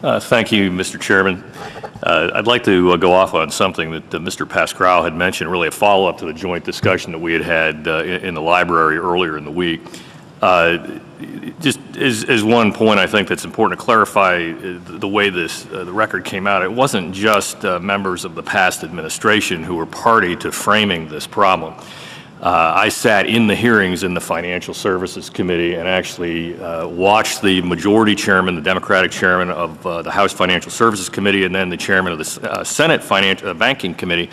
Thank you, Mr. Chairman. I'd like to go off on something that Mr. Pascrell had mentioned, really a follow-up to the joint discussion that we had in the library earlier in the week. Just as one point, I think that's important to clarify the way the record came out. It wasn't just members of the past administration who were party to framing this problem. I sat in the hearings in the Financial Services Committee and actually watched the majority chairman, the Democratic chairman of the House Financial Services Committee, and then the chairman of the Senate Banking Committee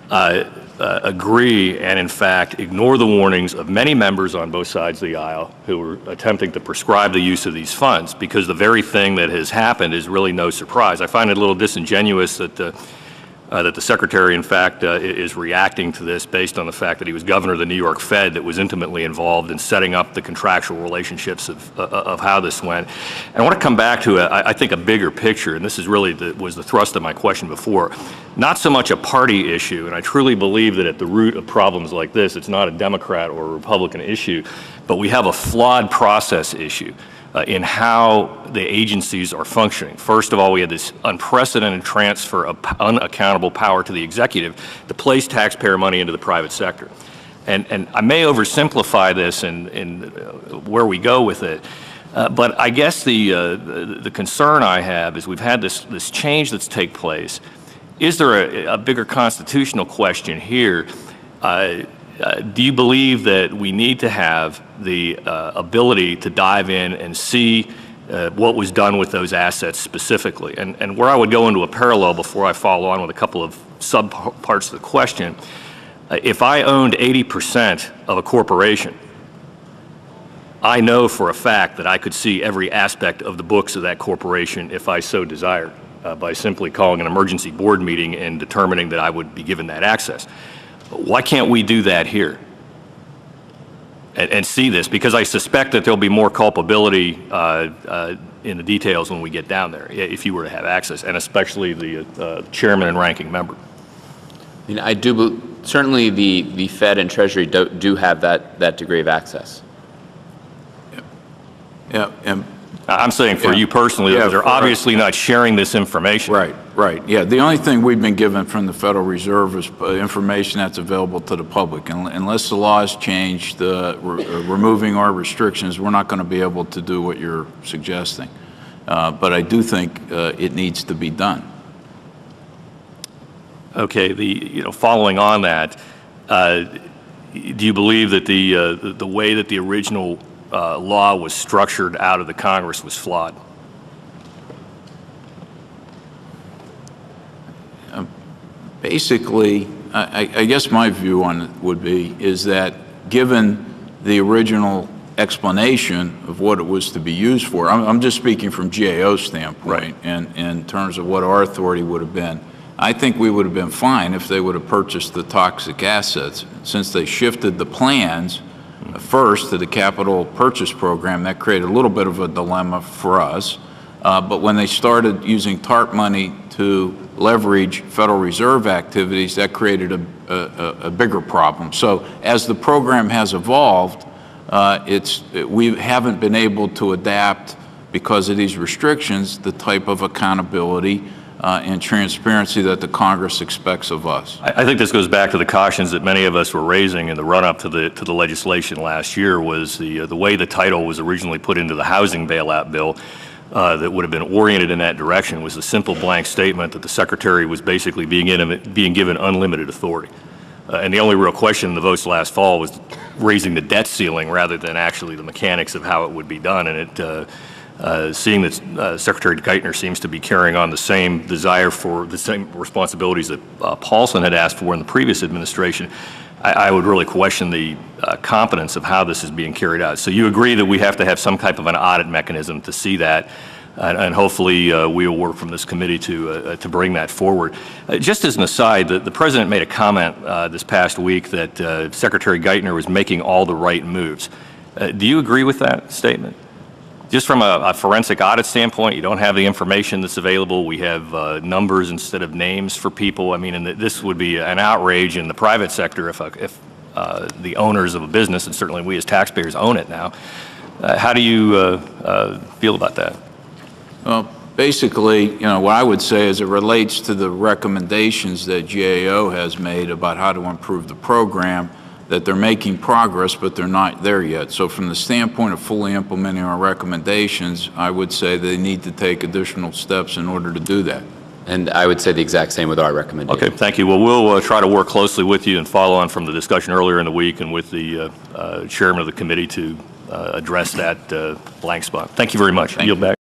agree and, in fact, ignore the warnings of many members on both sides of the aisle who were attempting to prescribe the use of these funds, because the very thing that has happened is really no surprise. I find it a little disingenuous that the Secretary, in fact, is reacting to this based on the fact that he was governor of the New York Fed that was intimately involved in setting up the contractual relationships of how this went. And I want to come back to, I think, a bigger picture, and this is really was the thrust of my question before. Not so much a party issue, and I truly believe that at the root of problems like this, it's not a Democrat or a Republican issue, but we have a flawed process issue in how the agencies are functioning. First of all, we had this unprecedented transfer of unaccountable power to the executive to place taxpayer money into the private sector. And I may oversimplify this in where we go with it, but I guess the concern I have is we've had this change that's take place. Is there a bigger constitutional question here? Do you believe that we need to have the ability to dive in and see what was done with those assets specifically? And where I would go into a parallel before I follow on with a couple of sub-parts of the question, if I owned 80% of a corporation, I know for a fact that I could see every aspect of the books of that corporation if I so desired, by simply calling an emergency board meeting and determining that I would be given that access. Why can't we do that here and see this? Because I suspect that there'll be more culpability in the details when we get down there, if you were to have access, and especially the chairman and ranking member. I mean, I do, certainly the Fed and Treasury do have that degree of access. Yeah. I'm saying for you personally, they're obviously not sharing this information. Right. Yeah, the only thing we've been given from the Federal Reserve is information that's available to the public. And unless the law is changed, removing our restrictions, we're not going to be able to do what you're suggesting. But I do think it needs to be done. Okay. Following on that, do you believe that the way that the original law was structured out of the Congress was flawed? Basically, I guess my view on it would be is that given the original explanation of what it was to be used for, I'm just speaking from GAO's standpoint, and in terms of what our authority would have been, I think we would have been fine if they would have purchased the toxic assets. Since they shifted the plans first to the capital purchase program, that created a little bit of a dilemma for us. But when they started using TARP money to leverage Federal Reserve activities, that created a bigger problem. So as the program has evolved, we haven't been able to adapt, because of these restrictions, the type of accountability and transparency that the Congress expects of us. I think this goes back to the cautions that many of us were raising in the run-up to the legislation last year. Was the way the title was originally put into the housing bailout bill that would have been oriented in that direction was a simple blank statement that the Secretary was basically being given unlimited authority. And the only real question in the votes last fall was raising the debt ceiling rather than actually the mechanics of how it would be done. And seeing that Secretary Geithner seems to be carrying on the same desire for the same responsibilities that Paulson had asked for in the previous administration, I would really question the competence of how this is being carried out. So you agree that we have to have some type of an audit mechanism to see that, and hopefully we will work from this committee to bring that forward. Just as an aside, the President made a comment this past week that Secretary Geithner was making all the right moves. Do you agree with that statement? Just from a forensic audit standpoint, you don't have the information that's available. We have numbers instead of names for people. I mean, and this would be an outrage in the private sector if the owners of a business, and certainly we as taxpayers own it now. How do you feel about that? Well, basically, you know, what I would say is it relates to the recommendations that GAO has made about how to improve the program, that they're making progress, but they're not there yet. So from the standpoint of fully implementing our recommendations, I would say they need to take additional steps in order to do that. And I would say the exact same with our recommendation. Okay, thank you. Well, we'll try to work closely with you and follow on from the discussion earlier in the week and with the chairman of the committee to address that blank spot. Thank you very much. Yield back.